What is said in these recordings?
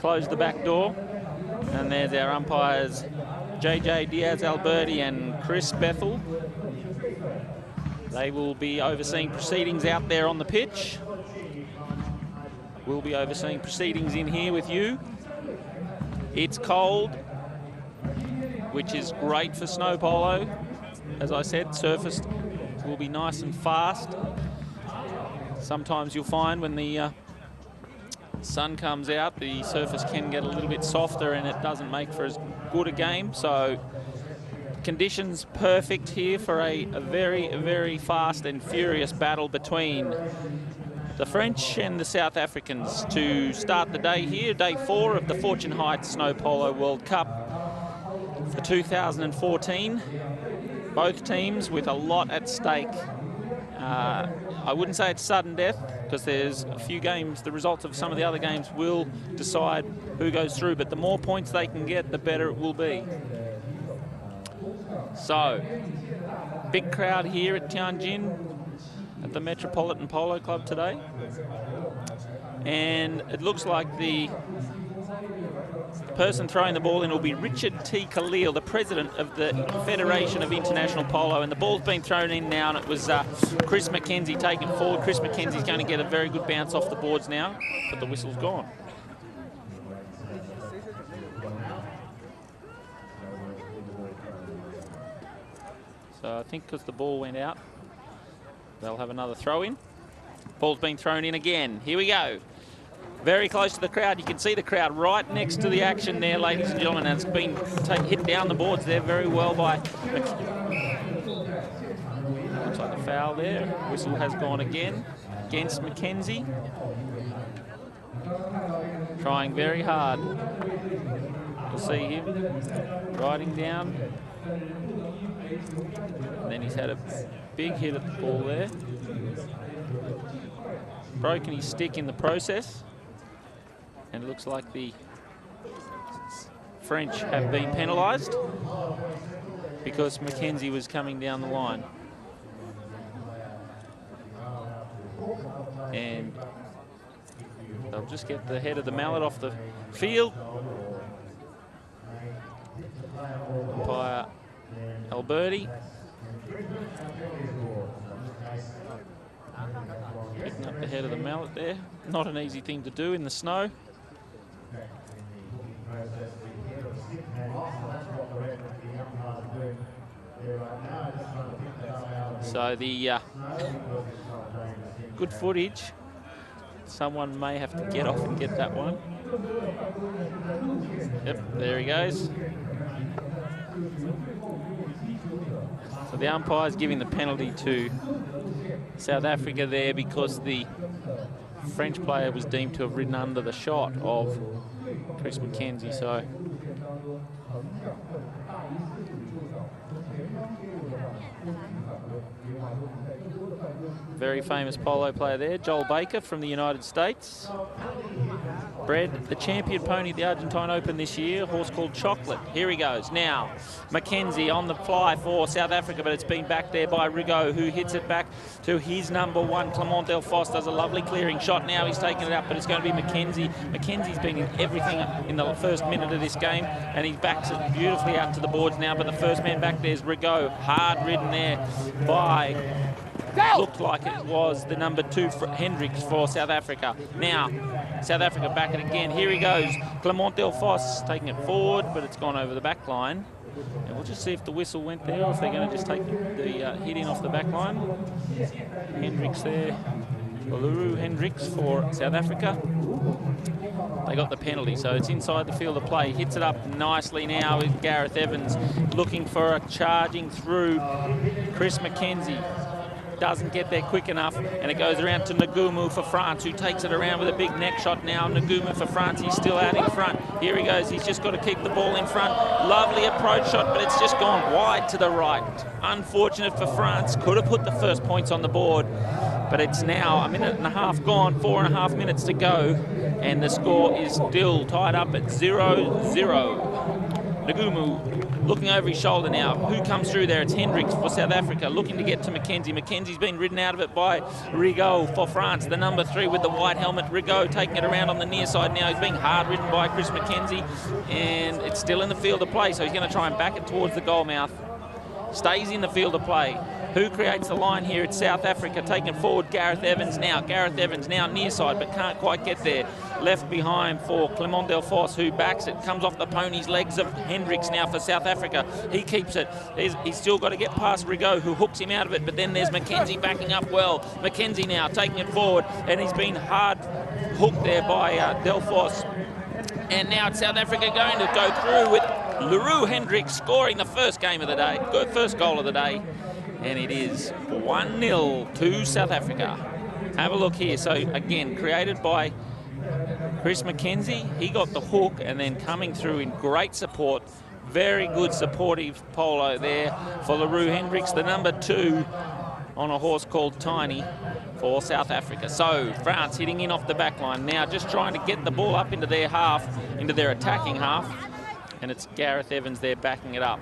close the back door. And there's our umpires, JJ Diaz-Alberti and Chris Bethel. They will be overseeing proceedings out there on the pitch. We'll be overseeing proceedings in here with you. It's cold, which is great for snow polo. As I said, surface will be nice and fast. Sometimes you'll find when the sun comes out, the surface can get a little bit softer and it doesn't make for as good a game. So conditions perfect here for a very, very fast and furious battle between the French and the South Africans to start the day here, day 4 of the Fortune Heights Snow Polo World Cup for 2014. Both teams with a lot at stake. I wouldn't say it's sudden death, because there's a few games, the results of some of the other games will decide who goes through, but the more points they can get, the better it will be. So, big crowd here at Tianjin at the Metropolitan Polo Club today. And it looks like the person throwing the ball in will be Richard T. Khalil, the president of the Federation of International Polo. And the ball's been thrown in now, and it was Chris McKenzie taking it forward. Chris McKenzie's going to get a very good bounce off the boards now, but the whistle's gone. So I think because the ball went out, they'll have another throw in. Ball's been thrown in again. Here we go. Very close to the crowd. You can see the crowd right next to the action there, ladies and gentlemen. And it's been hit down the boards there very well by... Looks like a foul there. Whistle has gone again against McKenzie. Trying very hard. You'll see him riding down. And then he's had a big hit at the ball there. Broken his stick in the process. And it looks like the French have been penalised because McKenzie was coming down the line. And they'll just get the head of the mallet off the field. Umpire Alberti picking up the head of the mallet there. Not an easy thing to do in the snow. So the good footage. Someone may have to get off and get that one. Yep, there he goes. So the umpire's giving the penalty to South Africa there because the French player was deemed to have ridden under the shot of Chris McKenzie. So very famous polo player there, Joel Baker from the United States. Bred the champion pony at the Argentine Open this year, a horse called Chocolate. Here he goes. Now, McKenzie on the fly for South Africa, but it's been back there by Rigaud, who hits it back to his number 1. Clement Delfosse does a lovely clearing shot. Now he's taking it up, but it's going to be McKenzie. McKenzie's been in everything in the first minute of this game, and he backs it beautifully out to the boards now, but the first man back there is Rigaud. Hard ridden there by... Looked like it was the number 2 Hendricks for South Africa. Now, South Africa back it again. Here he goes. Clement Delfosse taking it forward, but it's gone over the back line. And we'll just see if the whistle went there or if they're going to just take the hit in off the back line. Hendricks there. Uluru Hendricks for South Africa. They got the penalty, so it's inside the field of play. Hits it up nicely now with Gareth Evans looking for a charging through Chris McKenzie. Doesn't get there quick enough, and it goes around to Nagumu for France, who takes it around with a big neck shot now. Nagumu for France, he's still out in front. Here he goes, he's just got to keep the ball in front. Lovely approach shot, but it's just gone wide to the right. Unfortunate for France, could have put the first points on the board, but it's now a minute and a half gone, 4.5 minutes to go, and the score is still tied up at 0-0. Ngumu looking over his shoulder now. Who comes through there? It's Hendricks for South Africa, looking to get to Mackenzie. Mackenzie's been ridden out of it by Rigaud for France, the number 3 with the white helmet. Rigaud taking it around on the near side now. He's being hard ridden by Chris Mackenzie, and it's still in the field of play, so he's going to try and back it towards the goal mouth. Stays in the field of play. Who creates the line here? It's South Africa taking forward Gareth Evans now. Gareth Evans now near side, but can't quite get there. Left behind for Clement Delfosse, who backs it. Comes off the pony's legs of Hendricks now for South Africa. He keeps it. He's still got to get past Rigaud, who hooks him out of it, but then there's Mackenzie backing up well. Mackenzie now taking it forward, and he's been hard hooked there by Delfosse. And now it's South Africa going to go through with Leroux Hendricks scoring the first game of the day, first goal of the day. And it is 1-0 to South Africa. Have a look here. So again, created by Chris Mackenzie. He got the hook and then coming through in great support. Very good supportive polo there for Leroux Hendricks, the number 2 on a horse called Tiny for South Africa. So France hitting in off the back line now, just trying to get the ball up into their half, into their attacking half. And it's Gareth Evans there backing it up.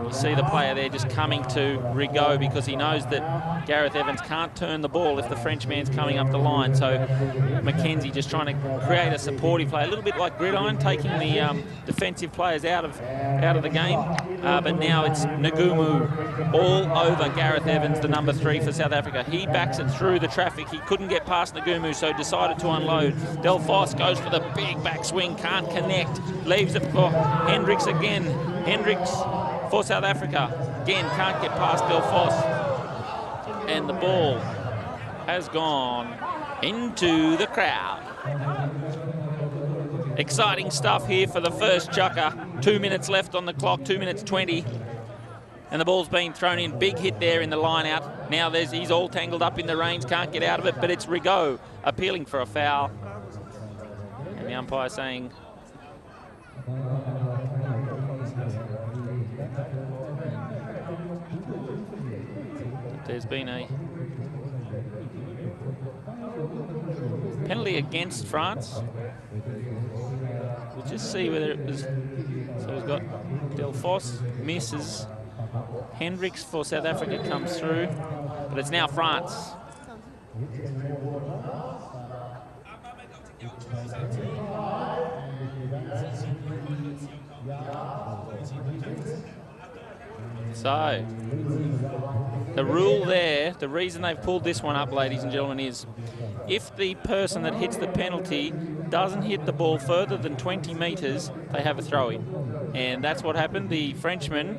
You see the player there just coming to Rigaud because he knows that Gareth Evans can't turn the ball if the Frenchman's coming up the line. So Mackenzie just trying to create a supportive play, a little bit like Gridiron, taking the defensive players out of the game. But now it's Ngumu all over Gareth Evans, the number 3 for South Africa. He backs it through the traffic. He couldn't get past Ngumu, so decided to unload. Delfosse goes for the big backswing, can't connect, leaves it for Hendricks again. Hendricks for South Africa. Again, can't get past Delfosse. And the ball has gone into the crowd. Exciting stuff here for the first chukker. 2 minutes left on the clock, 2 minutes 20. And the ball's been thrown in. Big hit there in the line out. Now he's all tangled up in the reins, can't get out of it, but it's Rigaud appealing for a foul. And the umpire saying there's been a penalty against France. We'll just see whether it was. So we've got Delfosse misses. Hendricks for South Africa comes through, but it's now France. So the rule there, the reason they've pulled this one up, ladies and gentlemen, is if the person that hits the penalty doesn't hit the ball further than 20 metres, they have a throw-in. And that's what happened. The Frenchman,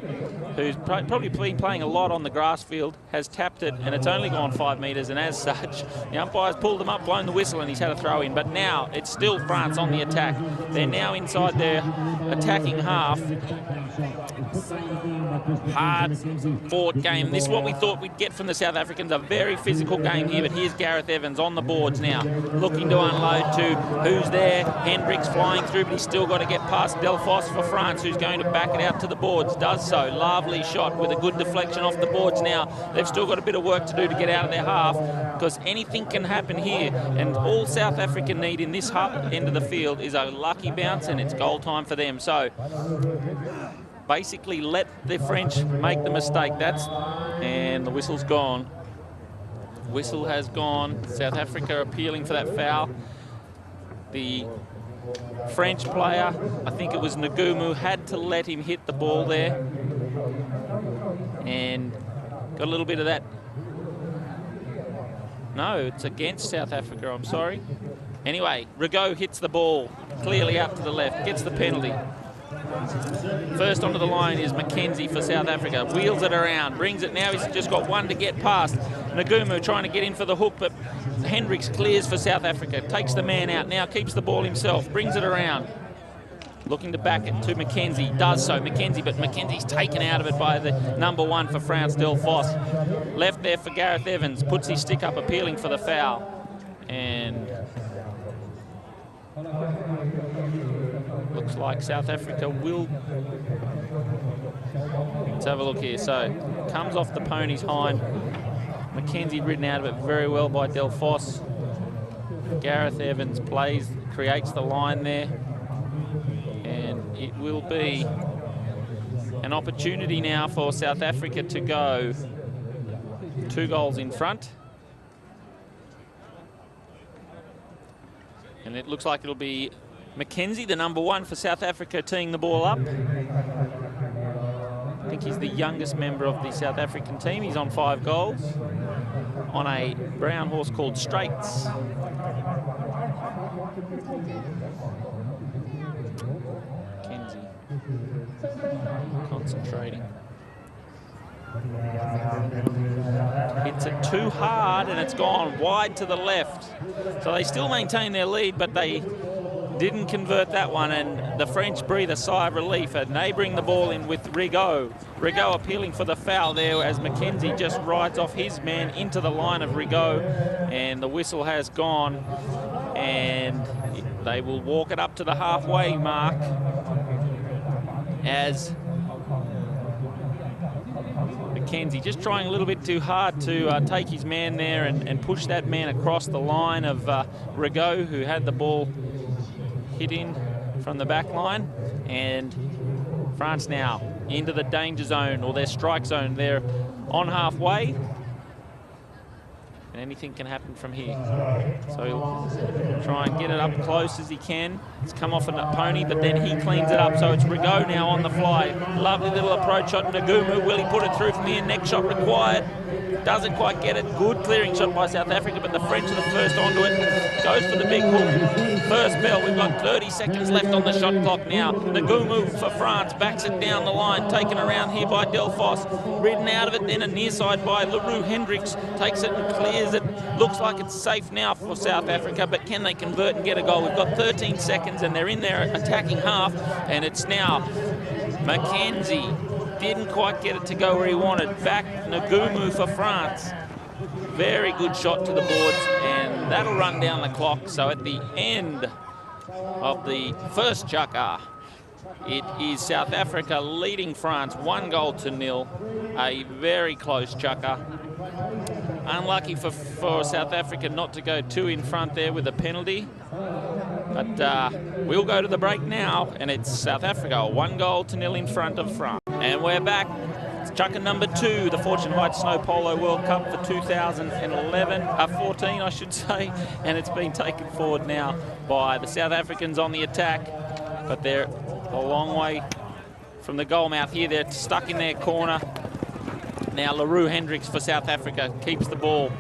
who's probably been playing a lot on the grass field, has tapped it, and it's only gone 5 metres, and as such, the umpire's pulled them up, blown the whistle, and he's had a throw-in. But now it's still France on the attack. They're now inside their attacking half. Hard fought game. This is what we thought we'd get from the South Africans, a very physical game here, but here's Gareth Evans on the boards now, looking to unload to who's there. Hendricks flying through, but he's still got to get past Delfosse for France, who's going to back it out to the boards. Does so. Lovely shot with a good deflection off the boards now. They've still got a bit of work to do to get out of their half, because anything can happen here, and all South Africa need in this end of the field is a lucky bounce, and it's goal time for them. So basically let the French make the mistake. And the whistle's gone. Whistle has gone. South Africa appealing for that foul. The French player, I think it was Ngumu, had to let him hit the ball there, and got a little bit of that. No, it's against South Africa, I'm sorry. Anyway, Rigaud hits the ball clearly out to the left, gets the penalty. First onto the line is Mackenzie for South Africa. Wheels it around, brings it now. He's just got one to get past. Ngumu trying to get in for the hook, but Hendricks clears for South Africa. Takes the man out, now keeps the ball himself, brings it around. Looking to back it to Mackenzie, does so. Mackenzie, but Mackenzie's taken out of it by the number 1 for France, Delfosse. Left there for Gareth Evans, puts his stick up, appealing for the foul. And looks like South Africa will. Let's have a look here. So comes off the pony's hind. Mackenzie ridden out of it very well by Delfosse. Gareth Evans creates the line there. And it will be an opportunity now for South Africa to go 2 goals in front. And it looks like it'll be Mackenzie, the number 1 for South Africa, teeing the ball up. I think he's the youngest member of the South African team. He's on 5 goals on a brown horse called Straits. Mackenzie concentrating. Hits it too hard and it's gone wide to the left. So they still maintain their lead, but they didn't convert that one, and the French breathe a sigh of relief, and they bring the ball in with Rigaud. Rigaud appealing for the foul there as Mackenzie just rides off his man into the line of Rigaud, and the whistle has gone, and they will walk it up to the halfway mark as Mackenzie just trying a little bit too hard to take his man there and push that man across the line of Rigaud, who had the ball hit in from the back line. And France now into the danger zone, or their strike zone. They're on halfway, and anything can happen from here. So he'll try and get it up close as he can. It's come off a pony, but then he cleans it up. So it's Rigaud now on the fly. Lovely little approach shot. Nagumu, will he put it through from here? Next shot required. Doesn't quite get it. Good clearing shot by South Africa, but the French are the first onto it. Goes for the big hook. First bell. We've got 30 seconds left on the shot clock now. Nagumu for France backs it down the line. Taken around here by Delphos. Ridden out of it, then a near side by LaRue Hendricks. Takes it and clears it. Looks like it's safe now for South Africa, but can they convert and get a goal? We've got 13 seconds and they're in their attacking half, and it's now Mackenzie. Didn't quite get it to go where he wanted. Back Nagumu for France. Very good shot to the boards, and that'll run down the clock. So at the end of the first chukker, it is South Africa leading France 1-0. A very close chukker. Unlucky for South Africa not to go 2 in front there with a penalty. But we'll go to the break now, and it's South Africa 1-0 in front of France. And we're back. It's chukker number 2, the Fortune Heights Snow Polo World Cup for 14, I should say. And it's been taken forward now by the South Africans on the attack. But they're a long way from the goal mouth here. They're stuck in their corner. Now LaRue Hendricks for South Africa keeps the ball.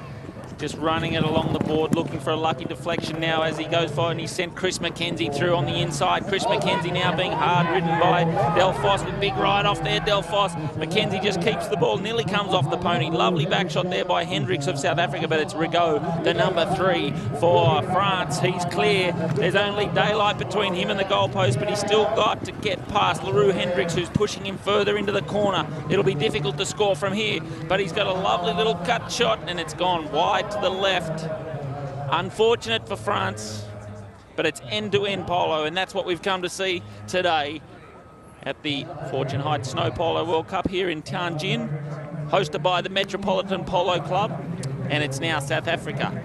Just running it along the board, looking for a lucky deflection now as he goes forward, and he sent Chris Mackenzie through on the inside. Chris Mackenzie now being hard ridden by Delphos with big ride off there. Delphos, Mackenzie just keeps the ball, nearly comes off the pony. Lovely back shot there by Hendricks of South Africa, but it's Rigaud, the number 3 for France. He's clear. There's only daylight between him and the goalpost, but he's still got to get past LaRue Hendricks, who's pushing him further into the corner. It'll be difficult to score from here, but he's got a lovely little cut shot, and it's gone wide to the left. Unfortunate for France, but it's end-to-end polo, and that's what we've come to see today at the Fortune Heights Snow Polo World Cup here in Tianjin, hosted by the Metropolitan Polo Club. And it's now South Africa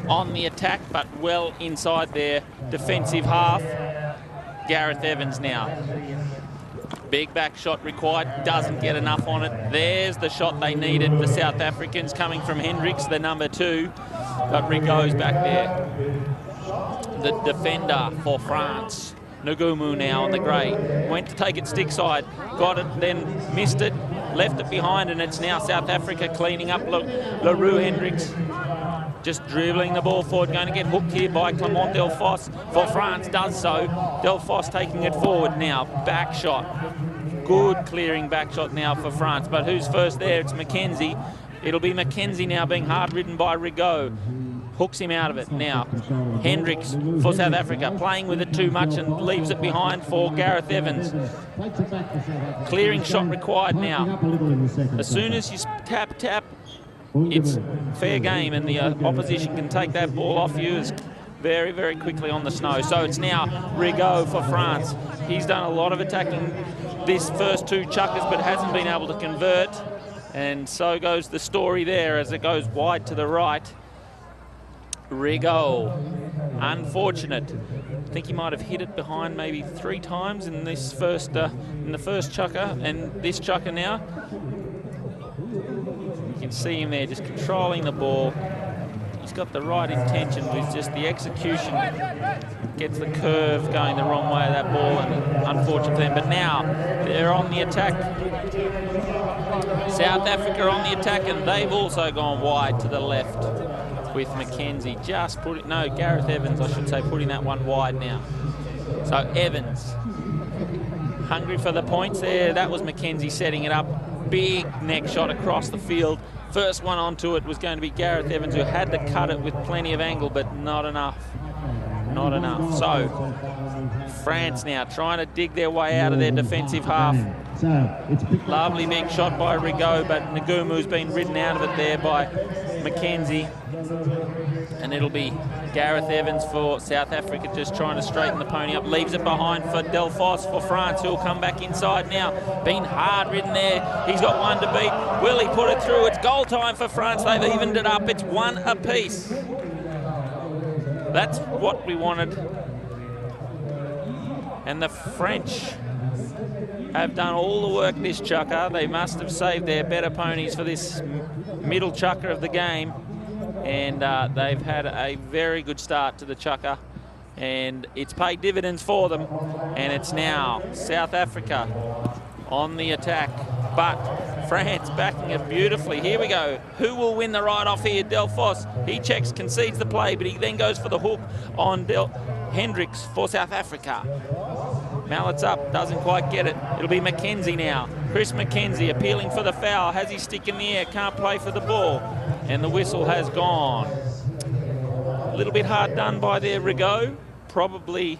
on the attack, but well inside their defensive half. Gareth Evans now. Big back shot required, doesn't get enough on it. There's the shot they needed, the South Africans, coming from Hendricks, the number 2. But Rigaud's back there. The defender for France. Nagumu now on the grey. Went to take it stick side, got it, then missed it, left it behind, and it's now South Africa cleaning up. LaRue Hendricks just dribbling the ball forward, going to get hooked here by Clement Delphos for France, does so. Delphos taking it forward now, back shot. Good clearing back shot now for France, but who's first there? It's Mackenzie. It'll be Mackenzie now being hard ridden by Rigaud. Hooks him out of it now. Hendricks for South Africa, playing with it too much and leaves it behind for Gareth Evans. Clearing shot required now. As soon as you tap, it's fair game, and the opposition can take that ball off you very, very quickly on the snow. So it's now Rigaud for France. He's done a lot of attacking this first 2 chukkers, but hasn't been able to convert. And so goes the story there as it goes wide to the right. Rigaud, unfortunate. think he might have hit it behind maybe 3 times in this first, in the first chukker, and this chukker now. You can see him there just controlling the ball. He's got the right intentions, it's just the execution gets the curve going the wrong way of that ball, and unfortunately. But now they're on the attack. South Africa on the attack, and they've also gone wide to the left with Mackenzie. Just put it, no, Gareth Evans, I should say, putting that one wide now. So Evans, hungry for the points there. That was Mackenzie setting it up. Big neck shot across the field. First one onto it was going to be Gareth Evans, who had to cut it with plenty of angle, but not enough. Not enough. So France now trying to dig their way out of their defensive half. Lovely big shot by Rigaud, but Ngumu's been ridden out of it there by Mackenzie. And it'll be Gareth Evans for South Africa, just trying to straighten the pony up. Leaves it behind for Delphos for France, who'll come back inside now. Been hard ridden there. He's got one to beat. Will he put it through? It's goal time for France. They've evened it up. It's 1 apiece. That's what we wanted. And the French have done all the work this chukker. They must have saved their better ponies for this middle chukker of the game. And they've had a very good start to the chukker. And it's paid dividends for them. And it's now South Africa on the attack. But France backing it beautifully. Here we go. Who will win the ride-off here? Delphos. He checks, concedes the play, but he then goes for the hook on Hendricks for South Africa. Mallet's up, doesn't quite get it. It'll be Mackenzie now. Chris Mackenzie appealing for the foul. Has his stick in the air, can't play for the ball. And the whistle has gone. A little bit hard done by their Rigaud. Probably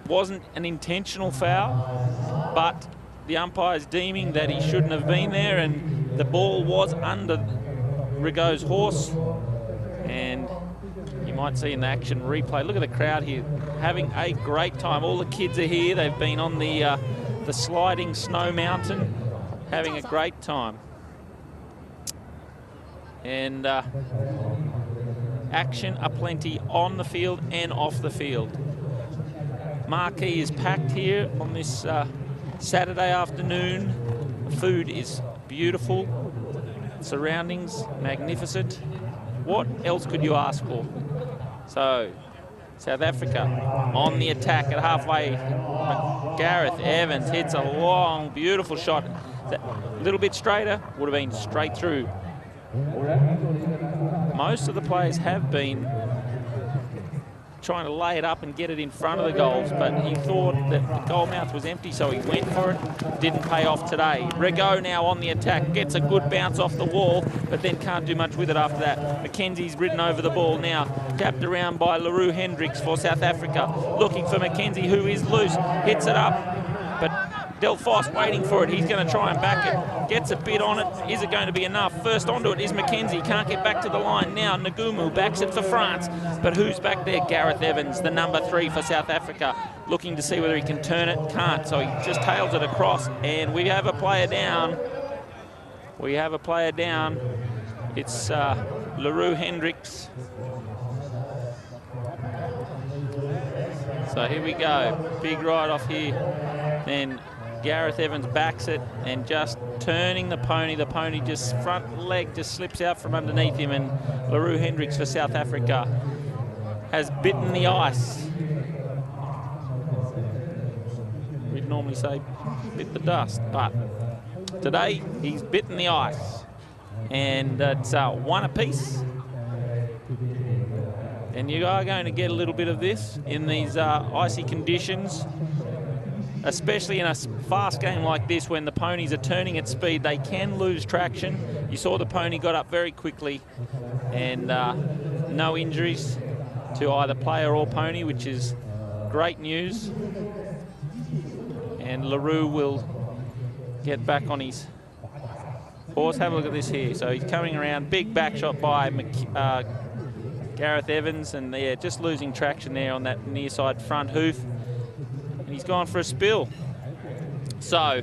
wasn't an intentional foul, but the umpire's deeming that he shouldn't have been there, and the ball was under Rigaud's horse. And you might see in the action replay. Look at the crowd here, having a great time. All the kids are here. They've been on the sliding snow mountain, having a great time. And action aplenty on the field and off the field. Marquee is packed here on this Saturday afternoon. The food is beautiful. Surroundings magnificent. What else could you ask for? So, South Africa on the attack at halfway. Gareth Evans hits a long, beautiful shot. A little bit straighter, would have been straight through. Most of the players have been trying to lay it up and get it in front of the goals, but he thought that the goal mouth was empty, so he went for it. Didn't pay off today. Rigaud now on the attack, gets a good bounce off the wall, but then can't do much with it after that. Mackenzie's ridden over the ball now, tapped around by Leroux Hendricks for South Africa, looking for Mackenzie, who is loose, hits it up, but Delphos waiting for it. He's going to try and back it. Gets a bit on it. Is it going to be enough? First onto it is Mackenzie. Can't get back to the line. Now Ngumu backs it for France. But who's back there? Gareth Evans, the number 3 for South Africa. Looking to see whether he can turn it. Can't. So he just tails it across. And we have a player down. We have a player down. It's Leroux Hendricks. So here we go. Big ride off here. Then Gareth Evans backs it and just turning the pony just front leg just slips out from underneath him, and Leroux Hendricks for South Africa has bitten the ice. We'd normally say bit the dust, but today he's bitten the ice, and it's 1 apiece. And you are going to get a little bit of this in these icy conditions, especially in a fast game like this when the ponies are turning at speed. They can lose traction. You saw the pony got up very quickly, and no injuries to either player or pony, which is great news. And Leroux will get back on his horse. Have a look at this here. So he's coming around, big back shot by Gareth Evans, and they're just losing traction there on that near side front hoof. And he's gone for a spill. So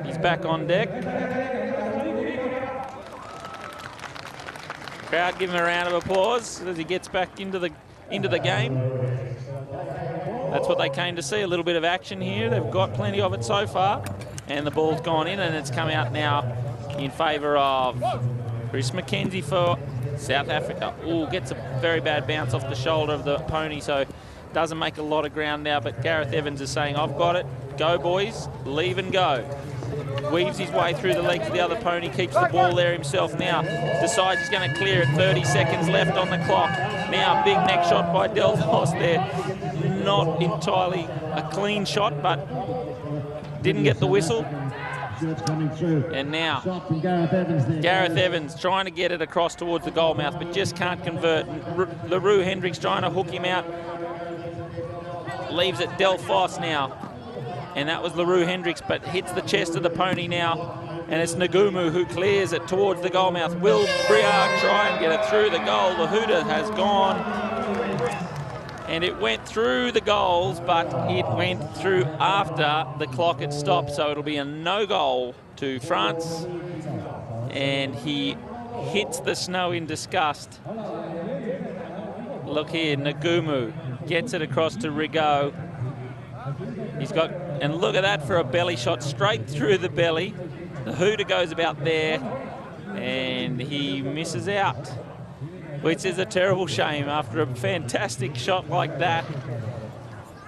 he's back on deck. Crowd give him a round of applause as he gets back into the into the game. That's what they came to see, a little bit of action here. They've got plenty of it so far. And the ball's gone in, and it's come out now in favour of Chris McKenzie for South Africa. Ooh, gets a very bad bounce off the shoulder of the pony, so doesn't make a lot of ground now, but Gareth Evans is saying, I've got it. Go, boys. Leave and go. Weaves his way through the legs of the other pony, keeps the ball there himself now. Decides he's going to clear it. 30 seconds left on the clock. Now, big neck shot by Delphos there. Not entirely a clean shot, but didn't get the whistle. And now, Gareth Evans trying to get it across towards the goal mouth, but just can't convert. LaRue Hendricks trying to hook him out. Leaves it Delphos now. And that was LaRue Hendricks, but hits the chest of the pony now. And it's Nagumu who clears it towards the goal mouth. Will Briard try and get it through the goal? The hooter has gone. And it went through the goals, but it went through after the clock had stopped. So it'll be a no goal to France. And he hits the snow in disgust. Look here, Nagumu gets it across to Rigaud. He's got, and look at that for a belly shot, straight through the belly. The hooter goes about there, and he misses out, which is a terrible shame after a fantastic shot like that.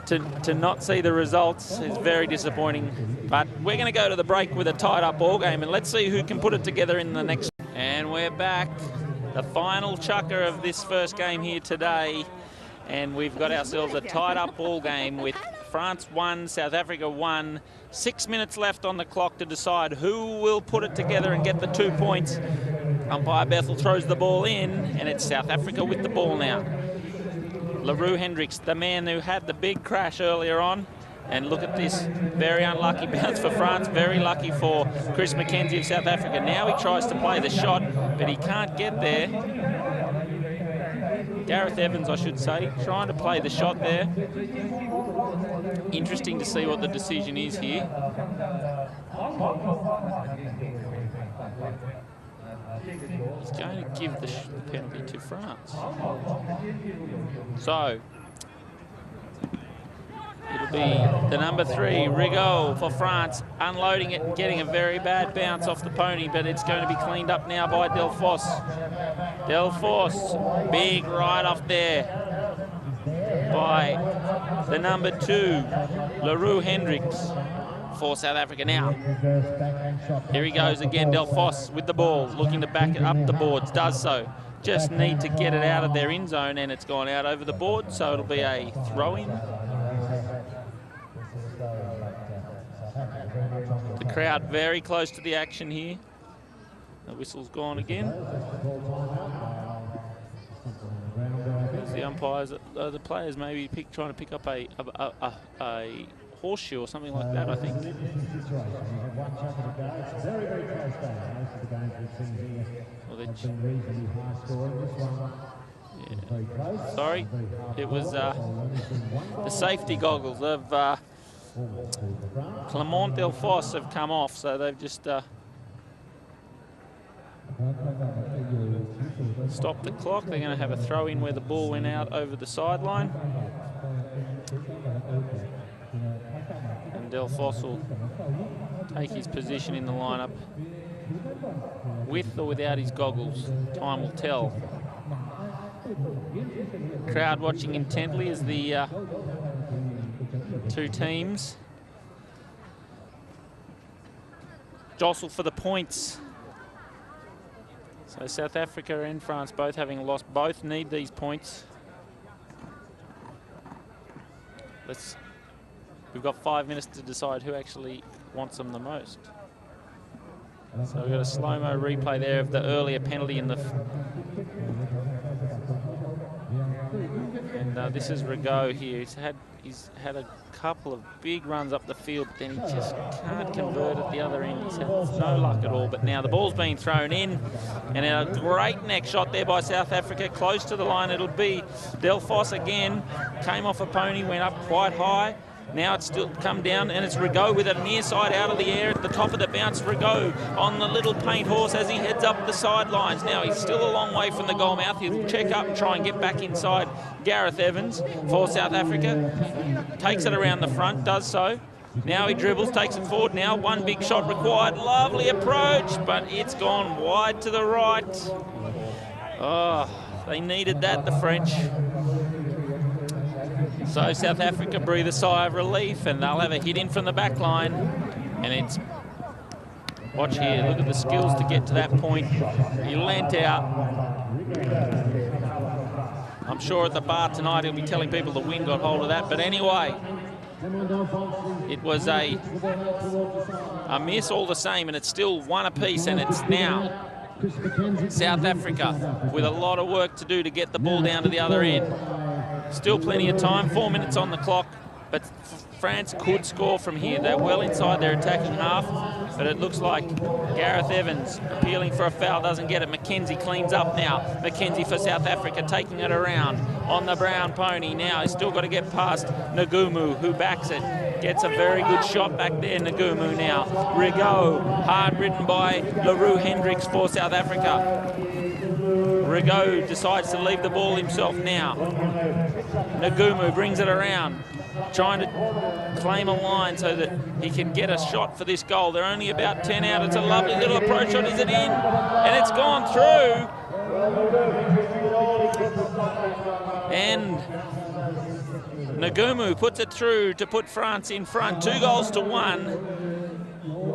To not see the results is very disappointing. But we're going to go to the break with a tied-up ball game, and let's see who can put it together in the next. And we're back. The final chukker of this first game here today, and we've got ourselves a tied-up ball game with France 1, South Africa 1. 6 minutes left on the clock to decide who will put it together and get the 2 points. Umpire Bethel throws the ball in, and it's South Africa with the ball now. LaRue Hendricks, the man who had the big crash earlier on. And look at this, very unlucky bounce for France, very lucky for Chris McKenzie of South Africa. Now he tries to play the shot, but he can't get there. Gareth Evans, I should say, trying to play the shot there. Interesting to see what the decision is here. He's going to give the penalty to France. So, it'll be the number 3, Rigaud for France, unloading it and getting a very bad bounce off the pony, but it's going to be cleaned up now by Delphos. Delphos, big right off there by the number 2, LaRue Hendricks for South Africa now. Here he goes again, Delphos with the ball, looking to back it up the boards, does so. Just need to get it out of their in zone, and it's gone out over the board, so it'll be a throw-in. The crowd very close to the action here. The whistle's gone again. The umpires, the players maybe trying to pick up a horseshoe or something like that, I think. Well, yeah. Sorry, it was the safety goggles of Clement Delphos have come off, so they've just stopped the clock. They're going to have a throw in where the ball went out over the sideline. And Delphos will take his position in the lineup with or without his goggles. Time will tell. Crowd watching intently as the two teams jostle for the points. So South Africa and France both having lost, both need these points. We've got 5 minutes to decide who actually wants them the most. So we've got a slow-mo replay there of the earlier penalty in the... And this is Rigaud here. He's had a couple of big runs up the field, but then he just can't convert at the other end. He's had no luck at all. But now the ball's being thrown in, and a great neck shot there by South Africa, close to the line. It'll be Delphos again. Came off a pony, went up quite high, Now it's still come down, and it's Rigaud with a near side out of the air at the top of the bounce. Rigaud on the little paint horse as he heads up the sidelines. Now he's still a long way from the goal mouth. He'll check up and try and get back inside Gareth Evans for South Africa. Takes it around the front, does so. Now he dribbles, takes it forward. Now one big shot required. Lovely approach, but it's gone wide to the right. Oh, they needed that, the French. So South Africa breathe a sigh of relief, and they'll have a hit in from the back line. And it's, watch here, look at the skills to get to that point. He leant out. I'm sure at the bar tonight he'll be telling people the wind got hold of that. But anyway, it was a miss all the same, and it's still one apiece, and it's now South Africa with a lot of work to do to get the ball down to the other end. Still plenty of time, 4 minutes on the clock, but France could score from here. They're well inside their attacking half, but it looks like Gareth Evans appealing for a foul, doesn't get it. Mackenzie cleans up now. Mackenzie for South Africa, taking it around on the brown pony. Now he's still got to get past Ngumu, who backs it. Gets a very good shot back there, Ngumu now. Rigaud, hard ridden by LaRue Hendricks for South Africa. Rigaud decides to leave the ball himself now. Ngumu brings it around, trying to claim a line so that he can get a shot for this goal. They're only about 10 out. It's a lovely little approach shot. Is it in? And it's gone through. And Ngumu puts it through to put France in front, 2-1.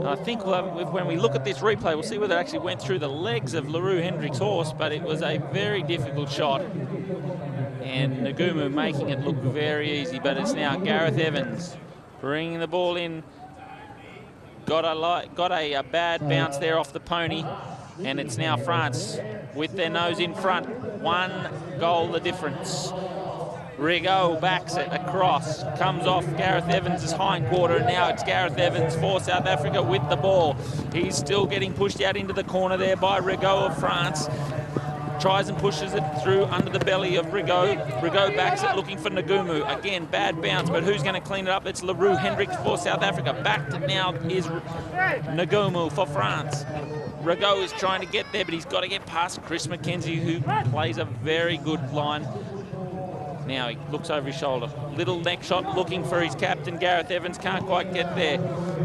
I think when we look at this replay, we'll see whether it actually went through the legs of LaRue Hendricks' horse, but it was a very difficult shot. And Ngumu making it look very easy, but it's now Gareth Evans bringing the ball in. Got a bad bounce there off the pony, and it's now France with their nose in front. 1 goal the difference. Rigaud backs it across, comes off Gareth Evans' hind quarter, and now it's Gareth Evans for South Africa with the ball. He's still getting pushed out into the corner there by Rigaud of France. Tries and pushes it through under the belly of Rigaud. Rigaud backs it, looking for Ngumu. Again, bad bounce, but who's going to clean it up? It's LaRue Hendricks for South Africa. Backed it now is Ngumu for France. Rigaud is trying to get there, but he's got to get past Chris Mackenzie, who plays a very good line. Now he looks over his shoulder. Little neck shot looking for his captain, Gareth Evans. Can't quite get there.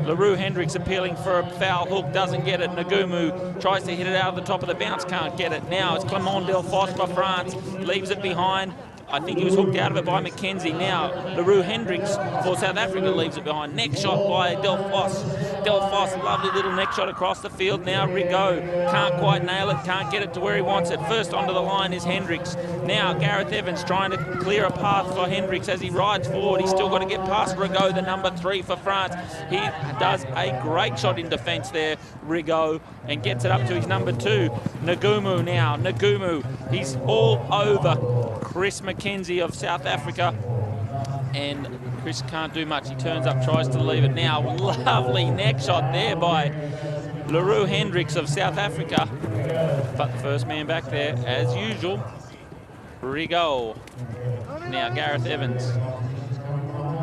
LaRue Hendricks appealing for a foul hook. Doesn't get it. Ngumu tries to hit it out of the top of the bounce. Can't get it. Now it's Clement Delfosse for France. Leaves it behind. I think he was hooked out of it by Mackenzie. Now LaRue Hendricks for South Africa leaves it behind. Neck shot by Delfosse. Delfosse, lovely little neck shot across the field. Now Rigaud can't quite nail it, can't get it to where he wants it. First onto the line is Hendricks. Now Gareth Evans trying to clear a path for Hendricks as he rides forward. He's still got to get past Rigaud, the number 3 for France. He does a great shot in defence there, Rigaud, and gets it up to his number 2. Ngumu now. Ngumu, he's all over Chris Mackenzie of South Africa, and Chris can't do much. He turns up, tries to leave it now. Lovely neck shot there by LaRue Hendricks of South Africa, but the first man back there, as usual, Rigaud. Now Gareth Evans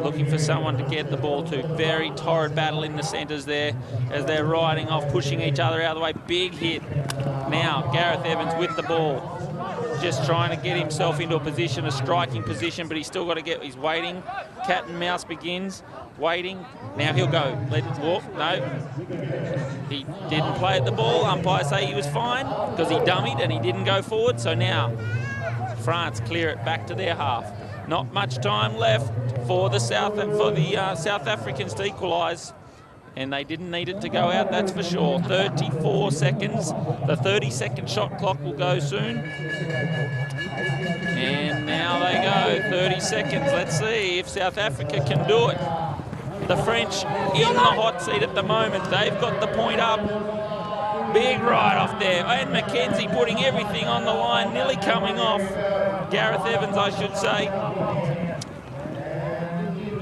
looking for someone to get the ball to. Very torrid battle in the centres there as they're riding off, pushing each other out of the way. Big hit. Now Gareth Evans with the ball, just trying to get himself into a position, a striking position, but he's still got to get, he's waiting. Cat and mouse begins, waiting. Now he'll go. Let it walk. No. He didn't play at the ball. Umpires say he was fine because he dummied and he didn't go forward. So now France clear it back to their half. Not much time left for the South Africans to equalise. And they didn't need it to go out, that's for sure. 34 seconds. The 30-second shot clock will go soon. And now they go, 30 seconds. Let's see if South Africa can do it. The French in the hot seat at the moment. They've got the point up. Big ride off there. And Mackenzie putting everything on the line, nearly coming off. Gareth Evans, I should say.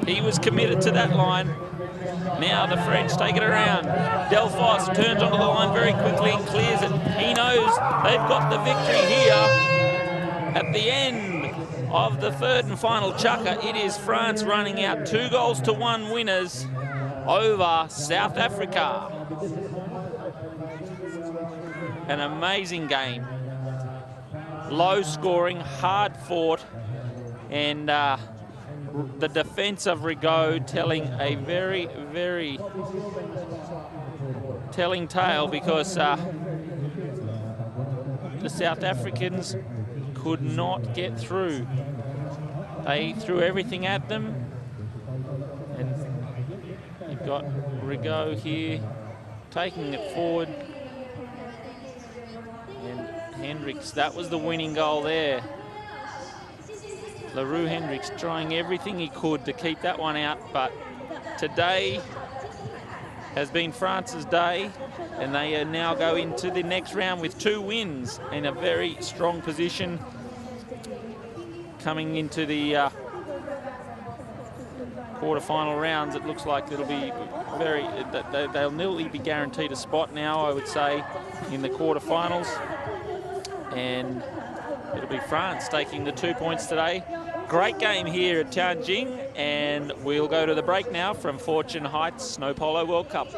He was committed to that line. Now the French take it around. Delfosse turns onto the line very quickly and clears it. He knows they've got the victory here at the end of the third and final chukker. It is France running out 2-1 winners over South Africa. An amazing game. Low scoring, hard fought, and the defence of Rigaud telling a very, very telling tale, because the South Africans could not get through. They threw everything at them, and you've got Rigaud here taking it forward. And Hendricks, that was the winning goal there. LaRue Hendricks trying everything he could to keep that one out, but today has been France's day, and they now go into the next round with 2 wins in a very strong position. Coming into the quarter-final rounds, it looks like it'll be they'll nearly be guaranteed a spot now, I would say, in the quarter-finals. And it'll be France taking the 2 points today. Great game here at Tianjin, and we'll go to the break now from Fortune Heights Snow Polo World Cup.